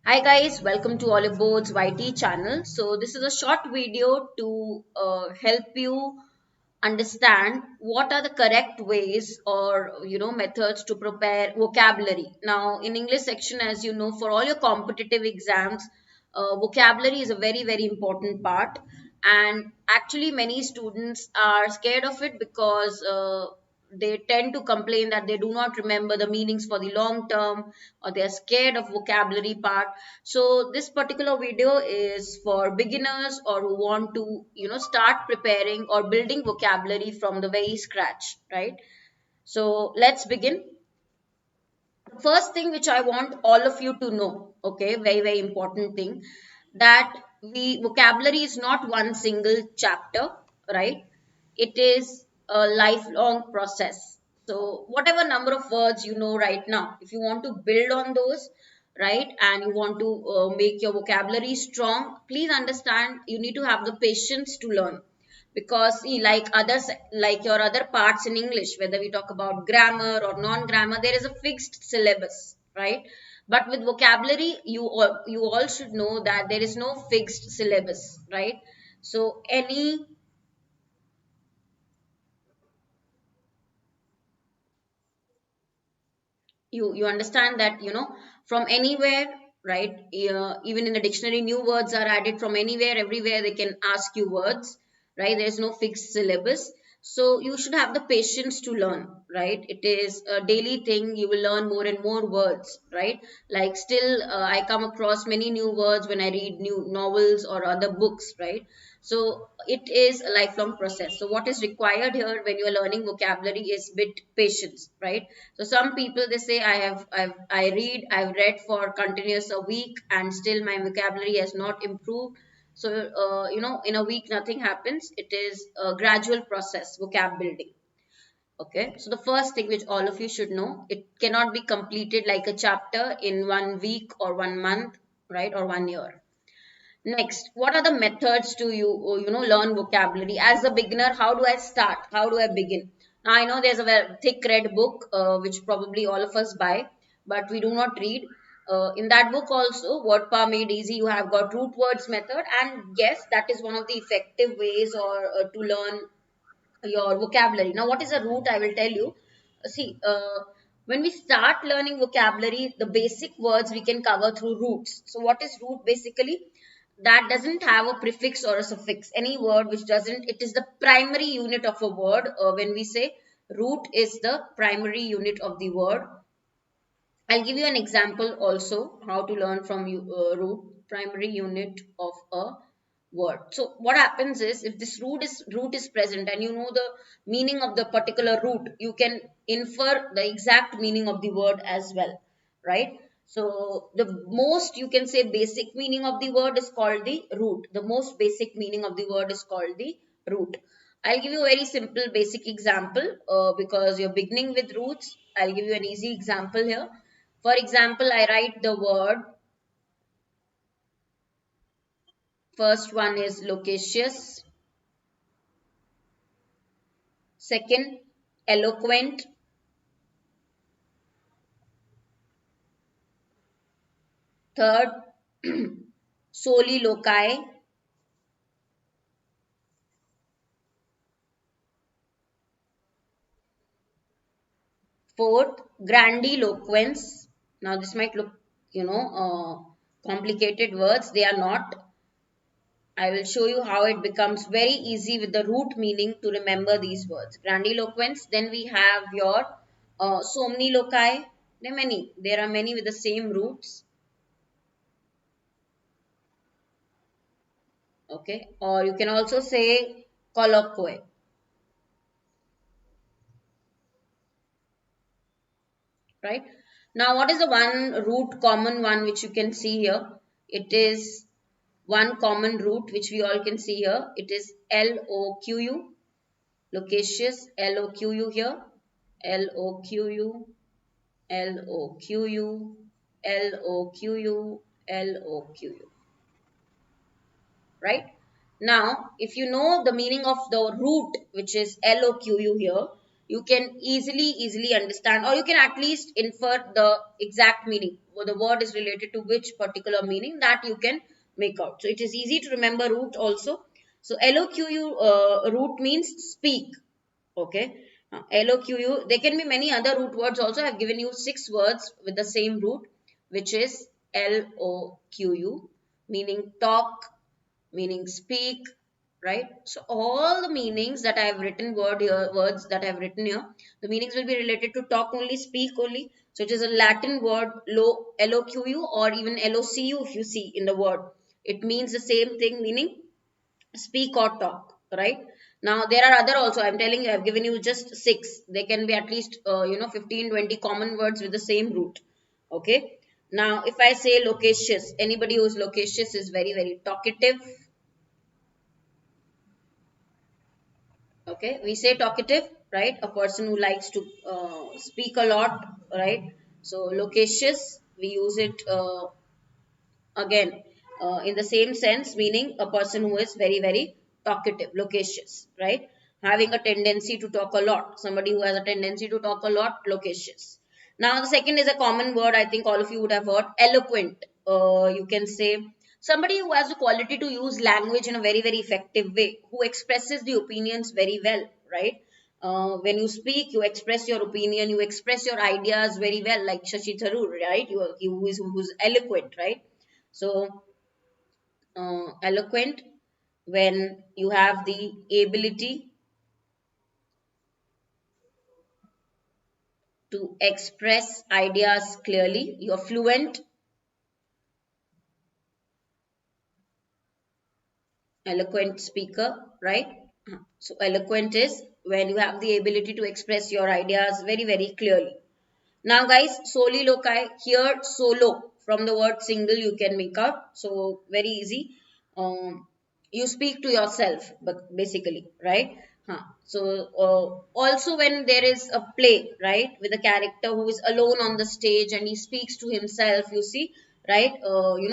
Hi guys, welcome to Olive YT channel. So this is a short video to help you understand what are the correct ways or methods to prepare vocabulary. Now in English section, as you know, for all your competitive exams, vocabulary is a very important part, and actually many students are scared of it because they tend to complain that they do not remember the meanings for the long term, or they are scared of vocabulary part. So this particular video is for beginners or who want to start preparing or building vocabulary from the very scratch, right? So let's begin. The first thing which I want all of you to know, okay, very important thing, that the vocabulary is not one single chapter, right? It is a lifelong process. So whatever number of words you know right now, if you want to build on those, right, and you want to make your vocabulary strong, please understand you need to have the patience to learn. Because see, like others, like your other parts in English, whether we talk about grammar or non-grammar, there is a fixed syllabus, right? But with vocabulary, you all should know that there is no fixed syllabus, right? So you understand that from anywhere, right? Even in the dictionary, new words are added from anywhere, everywhere they can ask you words, right? There's no fixed syllabus. So you should have the patience to learn, right? It is a daily thing. You will learn more and more words, right? Like still, I come across many new words when I read new novels or other books, right? So it is a lifelong process. So what is required here when you are learning vocabulary is bit patience, right? So some people, they say, I've read for continuous a week and still my vocabulary has not improved. So in a week nothing happens. It is a gradual process, vocab building. Okay, so the first thing which all of you should know, it cannot be completed like a chapter in 1 week or 1 month, right, or 1 year. Next, what are the methods to learn vocabulary as a beginner? How do I start? How do I begin? Now I know there's a very thick red book which probably all of us buy, but we do not read. In that book also, Word Power Made Easy, you have got root words method, and yes, that is one of the effective ways or to learn your vocabulary. Now, what is a root? I will tell you. See, when we start learning vocabulary, the basic words we can cover through roots. So, what is root basically? That doesn't have a prefix or a suffix. Any word which doesn't, it is the primary unit of a word. When we say root is the primary unit of the word. I'll give you an example also how to learn from root, primary unit of a word. So what happens is, if this root is present and you know the meaning of the particular root, you can infer the exact meaning of the word as well, right? So the most, you can say, basic meaning of the word is called the root. The most basic meaning of the word is called the root. I'll give you a very simple basic example because you're beginning with roots. I'll give you an easy example here. For example, I write the word. First one is loquacious. Second, eloquent. Third, soli loci. Fourth, grandiloquence. Now, this might look, complicated words. They are not. I will show you how it becomes very easy with the root meaning to remember these words. Grandiloquence. Then we have your somniloquy. There are many. There are many with the same roots. Okay, or you can also say colloquy, right? Now, what is the one root common one which you can see here? It is one common root which we all can see here. It is LOQU, loquacious, LOQU here, LOQU, LOQU, LOQU, LOQU, right? Now, if you know the meaning of the root, which is LOQU here, you can easily understand, or you can at least infer the exact meaning, or the word is related to which particular meaning, that you can make out. So it is easy to remember root also. So LOQU root means speak. Okay. LOQU, there can be many other root words also. I have given you 6 words with the same root, which is LOQU, meaning talk, meaning speak, right? So all the meanings that I have written words that I have written here, the meanings will be related to talk only, speak only. So it is a Latin word, LOQU, or even LOCU if you see in the word. It means the same thing, meaning speak or talk, right? Now there are other also, I'm telling you, I've given you just 6. There can be at least 15-20 common words with the same root. Okay. Now if I say loquacious, anybody who is loquacious is very talkative. Okay, we say talkative, right? A person who likes to speak a lot, right? So loquacious, we use it again in the same sense, meaning a person who is very talkative, loquacious, right? Having a tendency to talk a lot. Somebody who has a tendency to talk a lot, loquacious. Now the second is a common word, I think all of you would have heard, eloquent. You can say somebody who has the quality to use language in a very effective way, who expresses the opinions very well, right? When you speak, you express your opinion, you express your ideas very well, like Shashi Tharoor, right? Who's eloquent, right? So, eloquent, when you have the ability to express ideas clearly, you're fluent, eloquent speaker, right? So, eloquent is when you have the ability to express your ideas very clearly. Now, guys, soliloquy, here solo from the word single you can make out. So, very easy. You speak to yourself, but basically, right? So, also when there is a play, right, with a character who is alone on the stage and he speaks to himself, you see, right?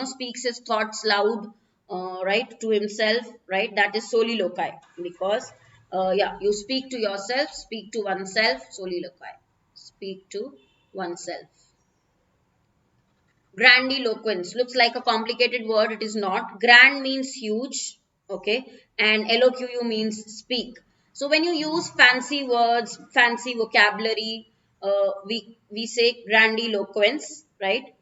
Speaks his thoughts loud, right, to himself, right? That is soliloquy, because, yeah, you speak to yourself, speak to oneself, soliloquy. Speak to oneself. Grandiloquence looks like a complicated word. It is not. Grand means huge, okay, and eloquyu means speak. So when you use fancy words, fancy vocabulary, we say grandiloquence, right?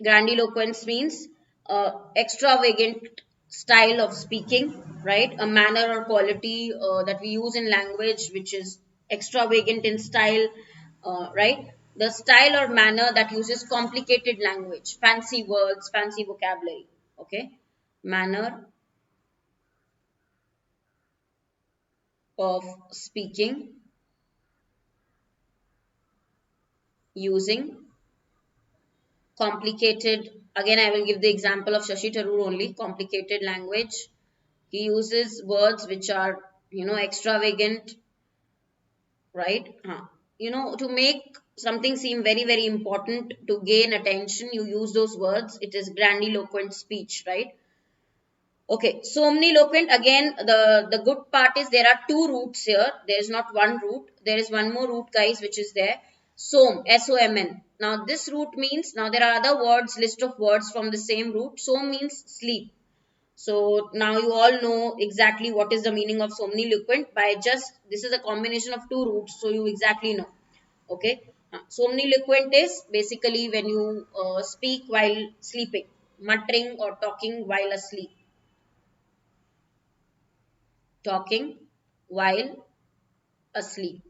Grandiloquence means extravagant style of speaking, right? A manner or quality that we use in language which is extravagant in style, right? The style or manner that uses complicated language, fancy words, fancy vocabulary, okay? Manner of speaking using complicated, again, I will give the example of Shashi Tharoor only, complicated language. He uses words which are, extravagant, right? To make something seem very important, to gain attention, you use those words. It is grandiloquent speech, right? Okay, so omniloquent, again, the good part is there are 2 roots here. There is not one root. There is one more root, guys, which is there. Som, S-O-M-N. Now, this root means, now there are other words, list of words from the same root. Som means sleep. So now you all know exactly what is the meaning of somniloquent by just, this is a combination of 2 roots, so you exactly know. Okay. Somniloquent is basically when you speak while sleeping, muttering or talking while asleep. Talking while asleep.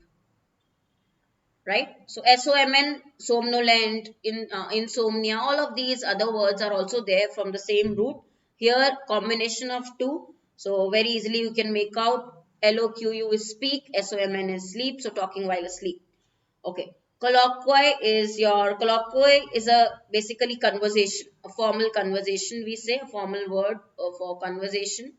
Right? So SOMN, somnolent, insomnia, all of these other words are also there from the same root. Here, combination of 2. So very easily you can make out LOQU is speak, SOMN is sleep. So talking while asleep. Okay. Colloquy is a basically conversation, a formal conversation, we say, a formal word for conversation.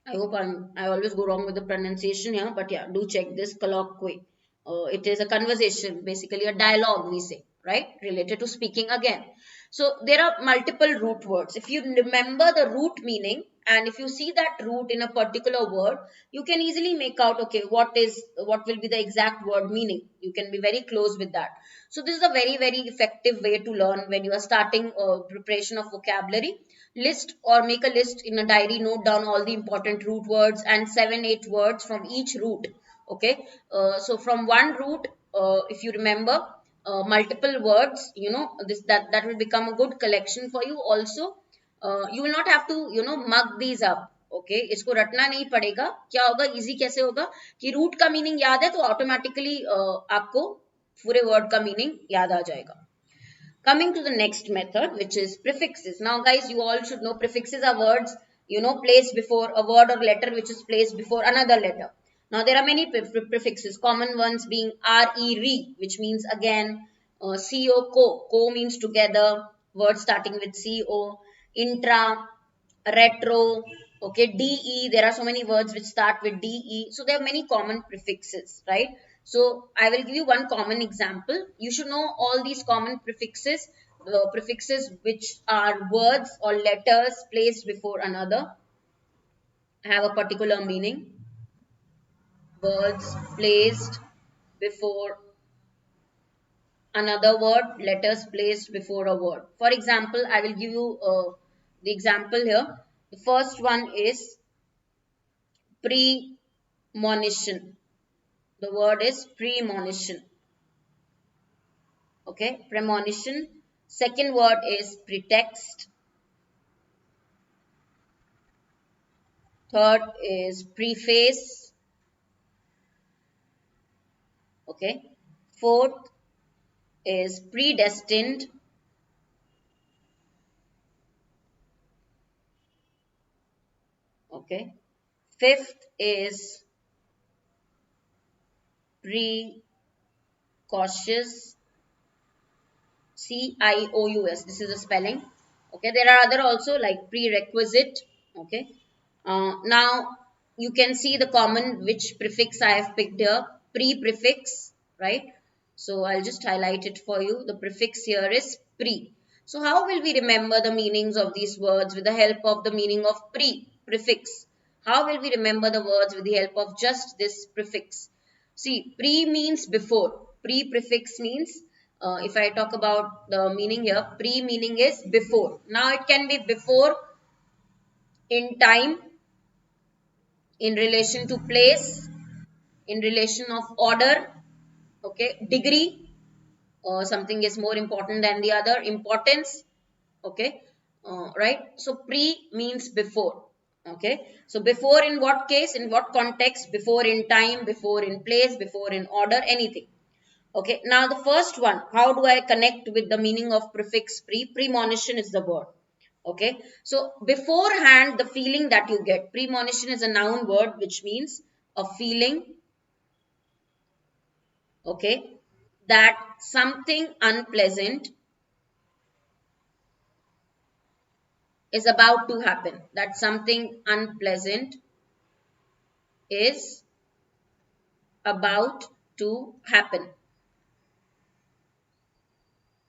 I hope I always go wrong with the pronunciation here, but yeah, do check this colloquy. It is a conversation, basically a dialogue, we say, right? Related to speaking again. So there are multiple root words. If you remember the root meaning, and if you see that root in a particular word, you can easily make out, okay, what will be the exact word meaning. You can be very close with that. So this is a very, very effective way to learn when you are starting preparation of vocabulary. List or make a list in a diary, note down all the important root words and 7-8 words from each root. Okay, so from one root, if you remember multiple words, this that will become a good collection for you. Also, you will not have to mug these up. Okay इसको रटना नहीं पड़ेगा. क्या होगा, easy कैसे होगा कि root का मीनिंग याद है तो ऑटोमेटिकली आपको पूरे वर्ड का मीनिंग याद आ जाएगा. Coming to the next method, which is prefixes. Now, guys, you all should know prefixes are words, placed before a word or letter which is placed before another letter. Now, there are many prefixes, common ones being re, re, which means again, co, co means together, word starting with co, intra, retro, okay, de, there are so many words which start with de, so there are many common prefixes, right? So I will give you one common example. You should know all these common prefixes, prefixes which are words or letters placed before another, have a particular meaning. Words placed before another word, letters placed before a word. For example, I will give you the example here. The first one is premonition. The word is premonition. Okay, premonition. Second word is pretext. Third is preface. Okay. Fourth is predestined. Okay. Fifth is precautious. CIOUS. This is a spelling. Okay. There are other also like prerequisite. Okay. Now you can see the common which prefix I have picked here. Pre-prefix, right? So I'll just highlight it for you. The prefix here is pre. So how will we remember the meanings of these words with the help of the meaning of prefix? How will we remember the words with the help of just this prefix? See, pre means before. Pre-prefix means, if I talk about the meaning here, pre meaning is before. Now it can be before in time, in relation to place, in relation of order, okay, degree, something is more important than the other, importance, okay, right? So pre means before, okay. So before in what case, in what context? Before in time, before in place, before in order, anything. Okay, now the first one, how do I connect with the meaning of prefix pre? Premonition is the word. Okay, so beforehand, the feeling that you get, premonition is a noun word which means a feeling, okay, that something unpleasant is about to happen, that something unpleasant is about to happen,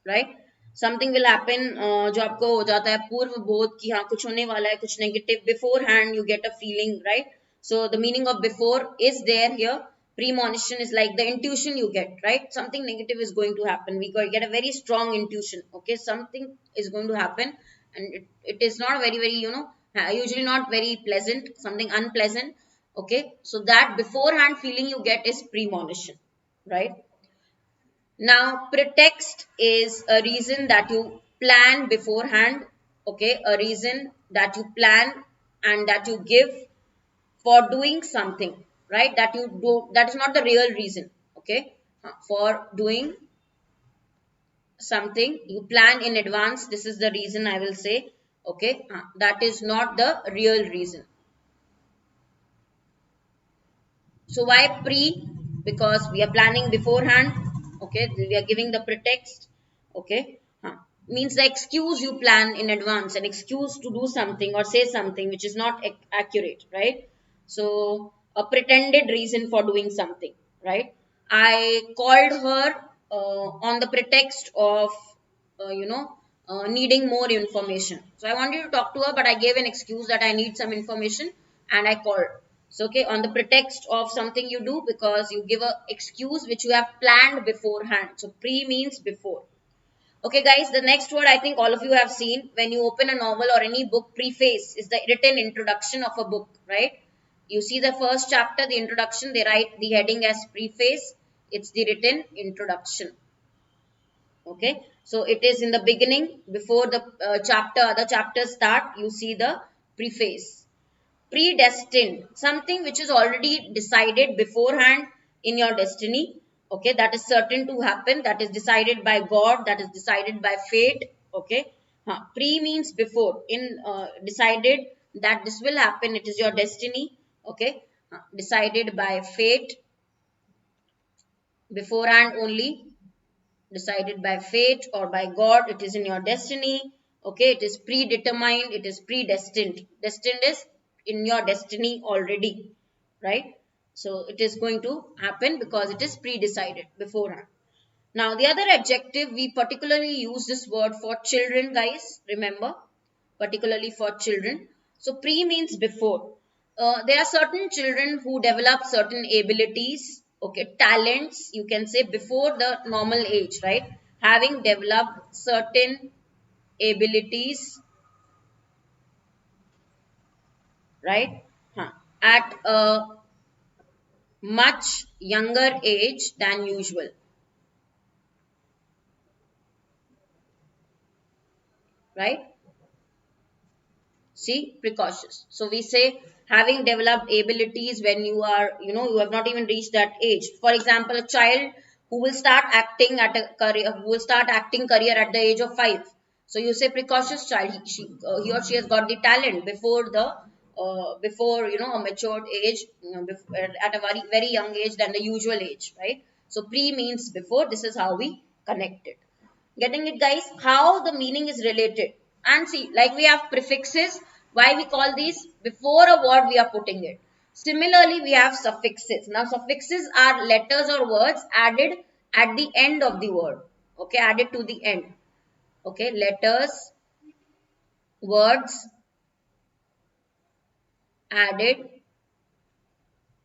right? Something will happen, जो आपको हो जाता है पूर्व बोध कि हाँ कुछ होने वाला है, कुछ negative, beforehand you get a feeling, right? So the meaning of before is there here. Premonition is like the intuition you get, right? Something negative is going to happen. We get a very strong intuition, okay? Something is going to happen, and it is not very, very, usually not very pleasant, something unpleasant, okay? So that beforehand feeling you get is premonition, right? Now, pretext is a reason that you plan beforehand, okay? A reason that you plan and that you give for doing something, right? That you do, that is not the real reason, okay? For doing something, you plan in advance. This is the reason I will say, okay? That is not the real reason. So why pre? Because we are planning beforehand. Okay, we are giving the pretext. Okay, means the excuse you plan in advance, an excuse to do something or say something which is not accurate, right? So a pretended reason for doing something, right? I called her on the pretext of, needing more information. So I wanted to talk to her, but I gave an excuse that I need some information and I called. So, okay, on the pretext of something you do, because you give a excuse which you have planned beforehand. So pre means before. Okay, guys, the next word I think all of you have seen when you open a novel or any book, preface is the written introduction of a book, right? You see the first chapter, the introduction, they write the heading as preface. It's the written introduction. Okay, so it is in the beginning before the other chapters start. You see the preface. Predestined, something which is already decided beforehand in your destiny. Okay, that is certain to happen, that is decided by God, that is decided by fate. Okay, pre means before, in decided that this will happen, it is your destiny. Okay, decided by fate, beforehand only, decided by fate or by God, it is in your destiny. Okay, it is predetermined, it is predestined. Destined is in your destiny already, right? So it is going to happen because it is pre-decided beforehand. Now, the other adjective, we particularly use this word for children, guys. Remember, particularly for children. So, pre means before. There are certain children who develop certain abilities, okay, talents, you can say, before the normal age, right? Having developed certain abilities, right? At a much younger age than usual, right? See, precautious. So we say having developed abilities when you are, you have not even reached that age. For example, a child who will start acting at a career, who will start acting career at the age of 5. So you say precocious child, he or she has got the talent before the, before, a matured age, at a very, very young age than the usual age, right? So pre means before. This is how we connect it. Getting it, guys? How the meaning is related. And see, like we have prefixes, why we call these? Before a word we are putting it. Similarly, we have suffixes. Now, suffixes are letters or words added at the end of the word. Okay, added to the end. Okay, letters, words added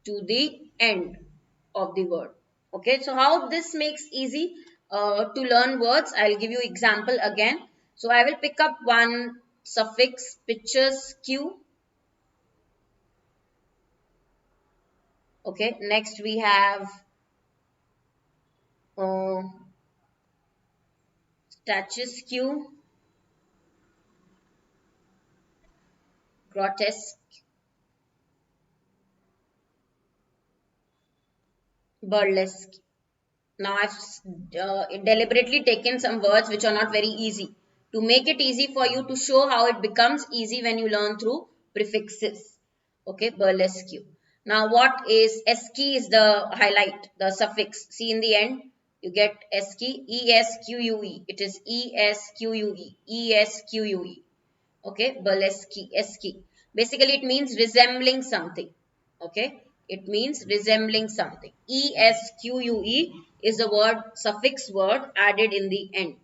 to the end of the word. Okay, so how this makes easy to learn words, I'll give you example again. So I will pick up one suffix, pictures q. Okay, next we have uh, statuesque, grotesque, burlesque. Now I've deliberately taken some words which are not very easy to make it easy for you, to show how it becomes easy when you learn through prefixes. Okay, burlesque. Now what is esque is the highlight, the suffix. See in the end, you get esque, esque. It is esque, esque. Okay, burlesque, esque. Basically, it means resembling something. Okay, it means resembling something. Esque is the word, suffix word added in the end.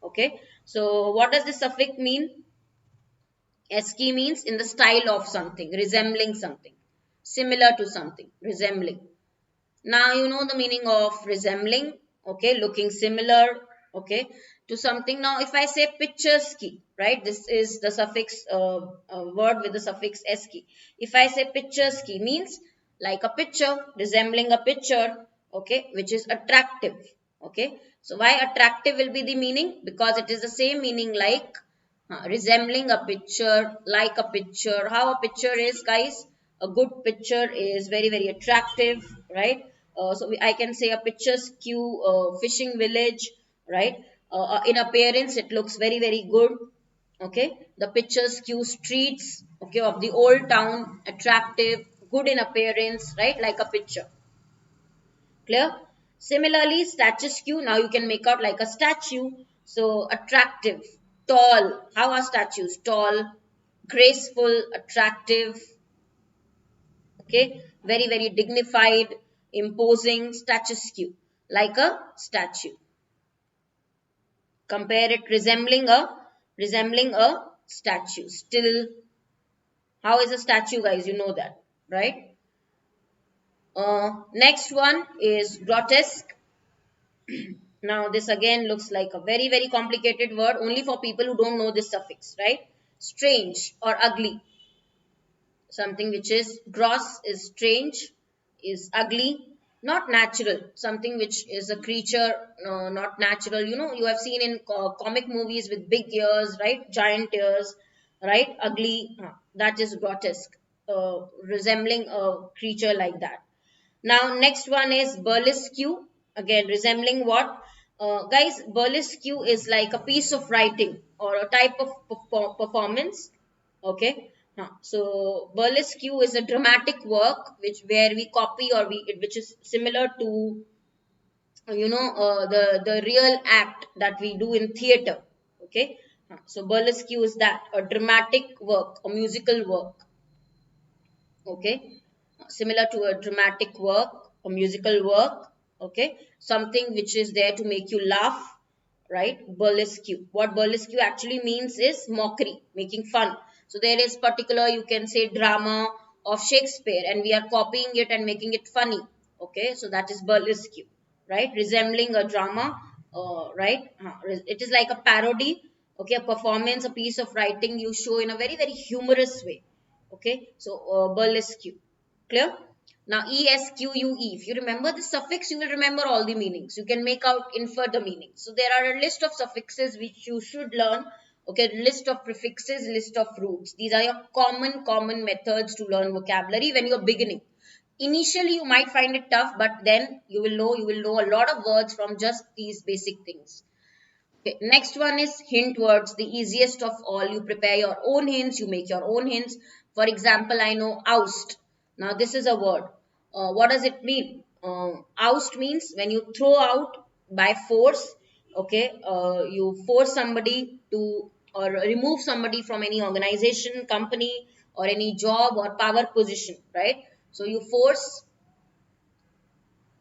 Okay, so what does the suffix mean? Esque means in the style of something, resembling something, similar to something, resembling. Now you know the meaning of resembling, okay, looking similar, okay, to something. Now if I say picturesque, right, this is the suffix word with the suffix esque. If I say picturesque means like a picture, resembling a picture, okay, which is attractive, okay. So why attractive will be the meaning? Because it is the same meaning like resembling a picture, like a picture. How a picture is, guys? A good picture is very, very attractive, right? I can say a picturesque fishing village, right? In appearance, it looks very, very good. Okay, the picturesque streets, okay, of the old town, attractive, good in appearance, right? Like a picture. Clear? Similarly, statuesque, now you can make out like a statue. So, attractive, tall. How are statues? Tall, graceful, attractive. Okay, very, very dignified, imposing, statuesque, like a statue. Compare it resembling a resembling a statue. Still, how is a statue, guys? You know that, right? Next one is grotesque. Now, this again looks like a very, very complicated word only for people who don't know this suffix, right? Strange or ugly. Something which is gross is strange, is ugly, not natural. Something which is a creature, not natural. You know, you have seen in comic movies with big ears, right? Giant ears, right? Ugly. That is grotesque, resembling a creature like that. Now, next one is burlesque. Again, resembling what? Guys, burlesque is like a piece of writing or a type of performance. Okay. So, burlesque is a dramatic work which where we copy or which is similar to the real act that we do in theater. Okay. So, burlesque is that a dramatic work, a musical work. Okay, similar to a dramatic work, a musical work. Okay, something which is there to make you laugh, right? Burlesque, what burlesque actually means is mockery, making fun. So there is particular, you can say, drama of Shakespeare and we are copying it and making it funny. Okay, so that is burlesque, right? Resembling a drama, right? It is like a parody. Okay, a performance, a piece of writing you show in a very, very humorous way. Okay, so burlesque. Clear? Now, ESQUE. If you remember the suffix, you will remember all the meanings. You can make out, infer the meanings. So there are a list of suffixes which you should learn. Okay, list of prefixes, list of roots. These are your common methods to learn vocabulary when you're beginning. Initially, you might find it tough, but then you will know a lot of words from just these basic things. Okay, next one is hint words, the easiest of all. You prepare your own hints, you make your own hints. For example, I know oust. Now, this is a word. What does it mean? Oust means when you throw out by force, okay, you force somebody to or remove somebody from any organization, company, or any job or power position, right? So, you force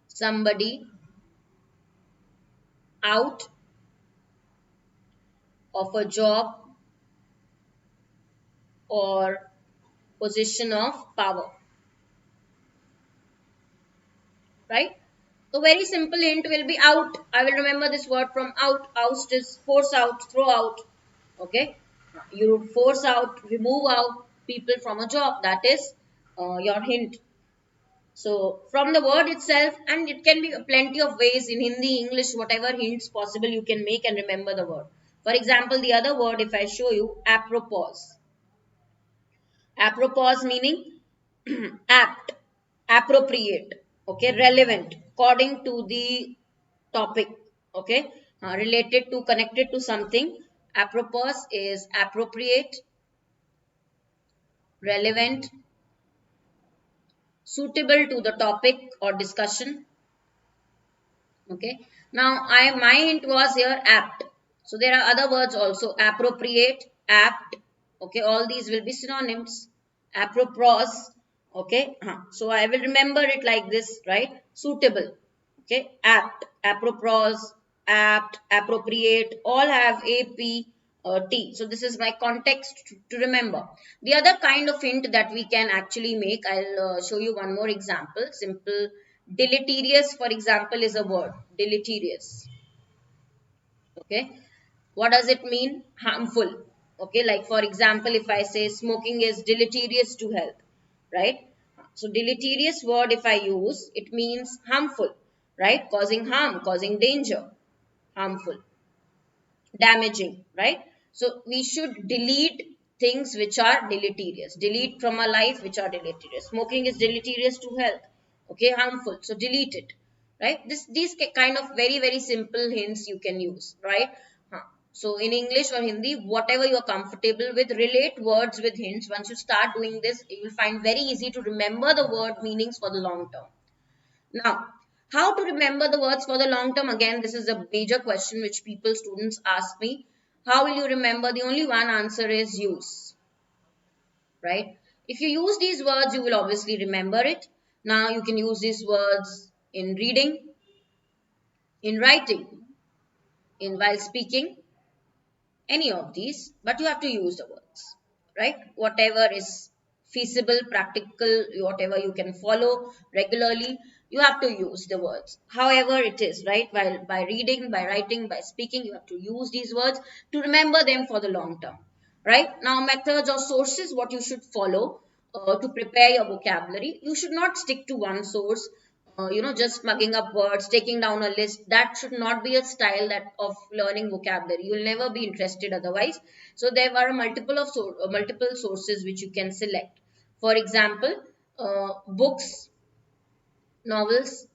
somebody out of a job or position of power, right? So very simple hint will be out. I will remember this word from out. Oust is force out, throw out. Okay, you force out, remove out people from a job. That is your hint. So from the word itself, and it can be plenty of ways in Hindi, English, whatever hints possible you can make and remember the word. For example, the other word, if I show you, apropos. Apropos meaning apt, appropriate, okay, relevant, according to the topic, okay, related to, connected to something. Apropos is appropriate, relevant, suitable to the topic or discussion. Okay, now my hint was here apt. So there are other words also, appropriate, apt. Okay, all these will be synonyms. Apropos. Okay, so I will remember it like this, right? Suitable. Okay, apt, apropos, apt, appropriate, all have ap t. So this is my context to remember. The other kind of hint that we can actually make, I'll show you one more example. Simple. Deleterious, for example, is a word. Deleterious. Okay. What does it mean? Harmful. Okay. Like, for example, if I say smoking is deleterious to health, right? So, deleterious word, if I use, it means harmful, right? Causing harm, causing danger, harmful, damaging, right? So, we should delete things which are deleterious. Delete from our life which are deleterious. Smoking is deleterious to health. Okay, harmful. So, delete it, right? These kind of very, very simple hints you can use, right? So, in English or Hindi, whatever you are comfortable with, relate words with hints. Once you start doing this, you will find very easy to remember the word meanings for the long term. Now, how to remember the words for the long term? Again, this is a major question which students ask me. How will you remember? The only one answer is use, right? If you use these words, you will obviously remember it. Now, you can use these words in reading, in writing, in while speaking, any of these, but you have to use the words, right? Whatever is feasible, practical, whatever you can follow regularly, you have to use the words. However it is, right? While by reading, by writing, by speaking, you have to use these words to remember them for the long term, right? Now, methods or sources, what you should follow to prepare your vocabulary. You should not stick to one source, just mugging up words, taking down a list. That should not be a style that of learning vocabulary. You'll never be interested otherwise. So there are multiple sources which you can select. For example, books, novels.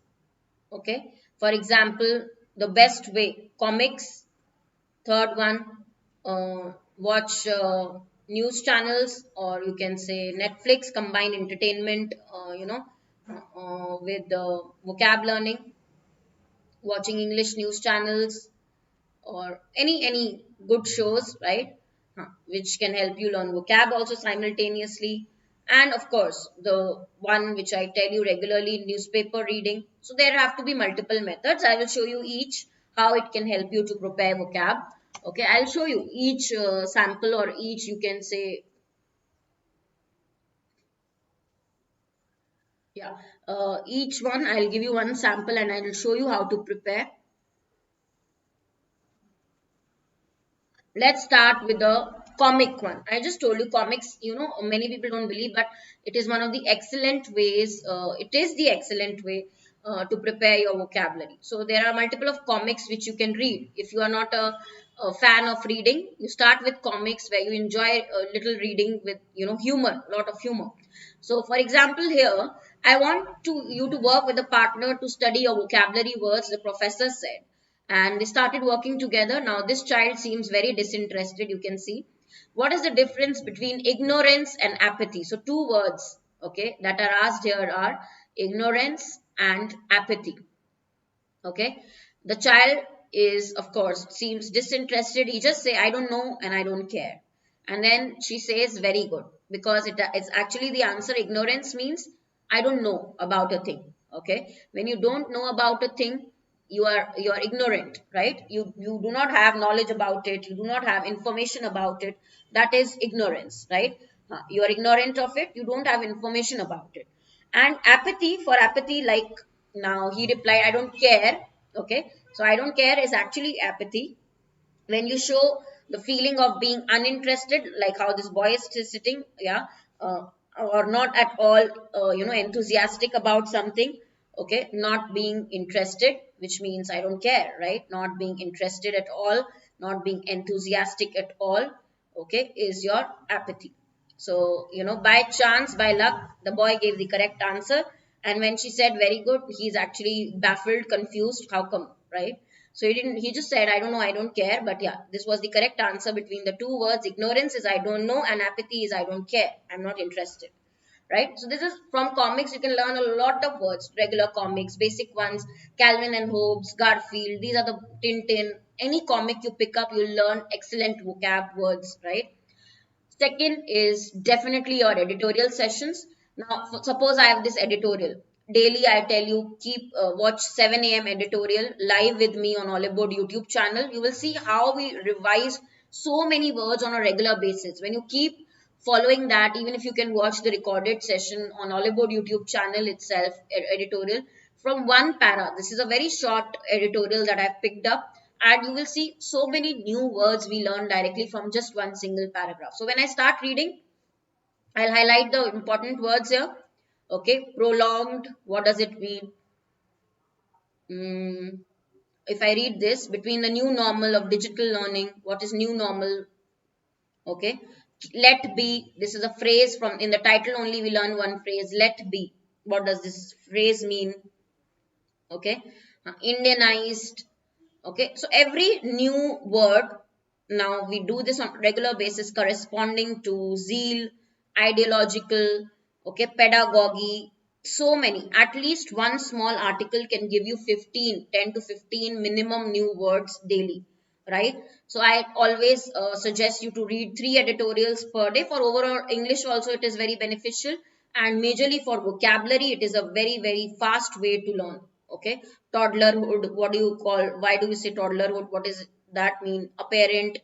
Okay. For example, the best way, comics. Third one, watch news channels, or you can say Netflix, combine entertainment, with the vocab learning, watching English news channels, or any good shows, right? Which can help you learn vocab also simultaneously. And of course, the one which I tell you regularly, newspaper reading. So there have to be multiple methods. I will show you each how it can help you to prepare vocab. Okay, I'll show you each sample, or each, you can say, yeah, each one I'll give you one sample and I will show you how to prepare. Let's start with the comic one. I just told you comics, many people don't believe, but it is one of the excellent ways. It is the excellent way to prepare your vocabulary. So there are multiple of comics which you can read. If you are not a fan of reading, you start with comics where you enjoy a little reading with, humor, a lot of humor. So for example, here, I want you to work with a partner to study your vocabulary words, the professor said, and they started working together. Now this child seems very disinterested, you can see. What is the difference between ignorance and apathy? So two words, okay, that are asked here are ignorance and apathy. Okay, the child is, of course, seems disinterested. He just say, I don't know and I don't care. And then she says, very good, because it's actually the answer. Ignorance means I don't know about a thing. Okay, when you don't know about a thing, you are ignorant, right? You do not have knowledge about it, you do not have information about it. That is ignorance, right? You are ignorant of it, you don't have information about it. And apathy, for apathy, like now he replied, I don't care. Okay, so I don't care is actually apathy. When you show the feeling of being uninterested, like how this boy is sitting, yeah, or not at all, enthusiastic about something. Okay, not being interested, which means I don't care, right? Not being interested at all, not being enthusiastic at all, okay, is your apathy. So, by chance, by luck, the boy gave the correct answer. And when she said very good, he's actually baffled, confused. How come, right? So he just said, I don't know, I don't care. But yeah, this was the correct answer between the two words. Ignorance is I don't know, and apathy is I don't care. I'm not interested. Right? So this is from comics. You can learn a lot of words, regular comics, basic ones, Calvin and Hobbes, Garfield. These are the Tintin. Any comic you pick up, you'll learn excellent vocab words, right? Second is definitely your editorial sessions. Now, suppose I have this editorial. Daily, I tell you, keep watch 7 a.m. editorial live with me on Olive YouTube channel. You will see how we revise so many words on a regular basis. When you keep following that, even if you can watch the recorded session on Olive YouTube channel itself, editorial, from one para. This is a very short editorial that I've picked up, and you will see so many new words we learn directly from just one single paragraph. So when I start reading, I'll highlight the important words here. Okay, prolonged, what does it mean? If I read this, between the new normal of digital learning, what is new normal? Okay, let be, this is a phrase from, in the title only we learn one phrase, let be. What does this phrase mean? Okay, Indianized. Okay, so every new word, now we do this on regular basis corresponding to zeal, ideological, okay, pedagogy. So many, at least one small article can give you 10 to 15 minimum new words daily, right? So I always suggest you to read 3 editorials per day. For overall English also it is very beneficial, and majorly for vocabulary it is a very very fast way to learn. Okay, toddlerhood, what do you call, why do you say toddlerhood, what is that mean? Apparent,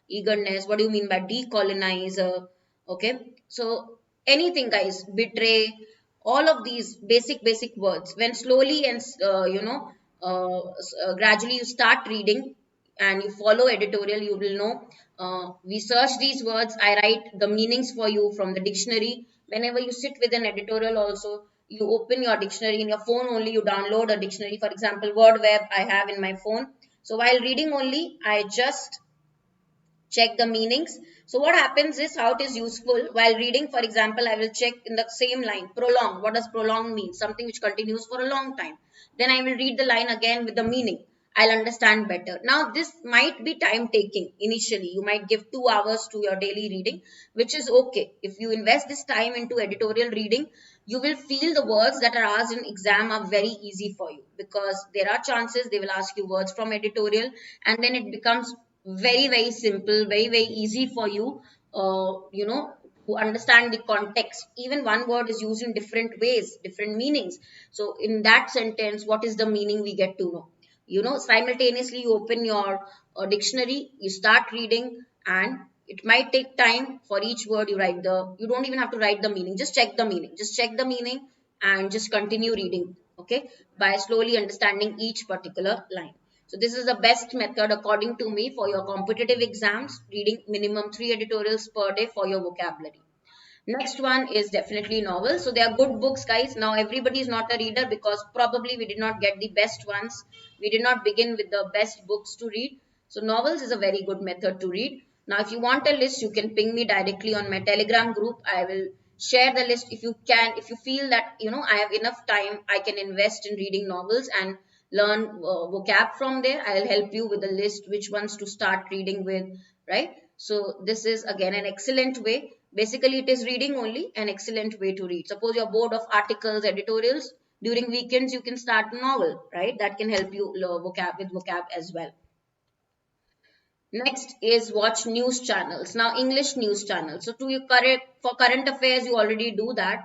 eagerness. What do you mean by decolonizer? Okay, so anything, guys. Betray. All of these basic words. When slowly and gradually you start reading and you follow editorial, you will know. We search these words. I write the meanings for you from the dictionary. Whenever you sit with an editorial, also you open your dictionary in your phone only. You download a dictionary. For example, Word Web I have in my phone. So while reading only, I just check the meanings. So what happens is how it is useful while reading. For example, I will check in the same line, prolong. What does prolong mean? Something which continues for a long time. Then I will read the line again with the meaning. I'll understand better. Now this might be time taking initially. You might give 2 hours to your daily reading, which is okay. If you invest this time into editorial reading, you will feel the words that are asked in exam are very easy for you, because there are chances they will ask you words from editorial, and then it becomes very simple, very easy for you, to understand the context. Even one word is used in different ways, different meanings. So in that sentence, what is the meaning, we get to know. Simultaneously you open your dictionary, you start reading, and it might take time. For each word you don't even have to write the meaning, just check the meaning, and just continue reading, okay, by slowly understanding each particular line. So this is the best method according to me for your competitive exams, reading minimum 3 editorials per day for your vocabulary. Next one is definitely novels. So they are good books, guys. Now everybody is not a reader because probably we did not get the best ones. We did not begin with the best books to read. So novels is a very good method to read. Now if you want a list, you can ping me directly on my Telegram group. I will share the list. If you can, if you feel that I have enough time, I can invest in reading novels and learn vocab from there. I'll help you with the list, which ones to start reading with, right? So this is again an excellent way. Basically, it is reading only, an excellent way to read. Suppose you're bored of articles, editorials, during weekends you can start a novel, right? That can help you learn vocab as well. Next is watch news channels. Now English news channels. So for current affairs, you already do that.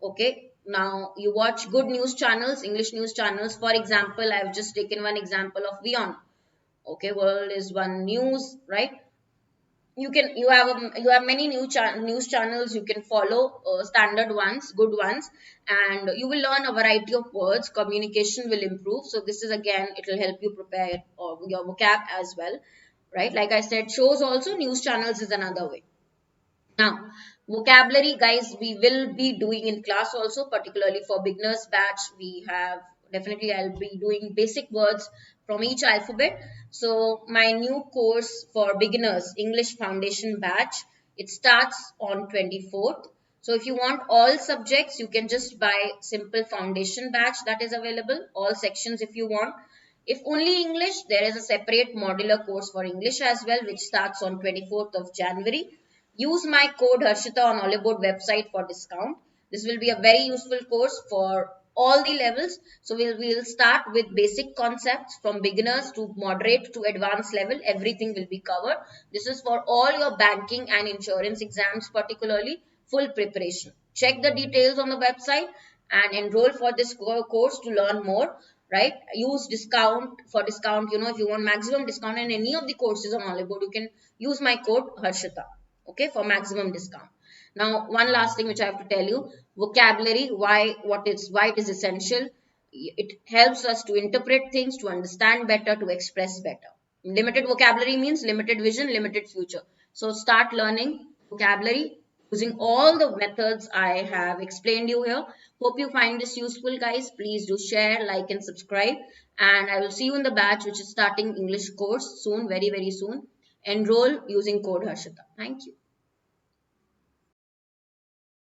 Okay. Now you watch good news channels, English news channels. For example, I've just taken one example of WION. Okay, World is One News, right? You have many news channels you can follow, standard ones, good ones, and you will learn a variety of words. Communication will improve. So this is again, it will help you prepare your vocab as well, right? Like I said, shows also, news channels is another way. Now, vocabulary, guys, we will be doing in class also, particularly for beginners batch. We have definitely, I'll be doing basic words from each alphabet. So, my new course for beginners, English Foundation batch, it starts on 24th. So, if you want all subjects, you can just buy simple foundation batch that is available, all sections if you want. If only English, there is a separate modular course for English as well, which starts on 24th of January. Use my code Harshita on Olive Board website for discount. This will be a very useful course for all the levels. So we'll start with basic concepts from beginners to moderate to advanced level. Everything will be covered. This is for all your banking and insurance exams, particularly full preparation. Check the details on the website and enroll for this course to learn more, right? Use discount for discount. If you want maximum discount in any of the courses on Olive Board, you can use my code Harshita, okay, for maximum discount. Now one last thing which I have to tell you, vocabulary, why it is essential. It helps us to interpret things, to understand better, to express better. Limited vocabulary means limited vision, limited future. So start learning vocabulary using all the methods I have explained you here. Hope you find this useful, guys. Please do share, like and subscribe, and I will see you in the batch which is starting English course soon, very soon. Enroll using code Harshita. Thank you.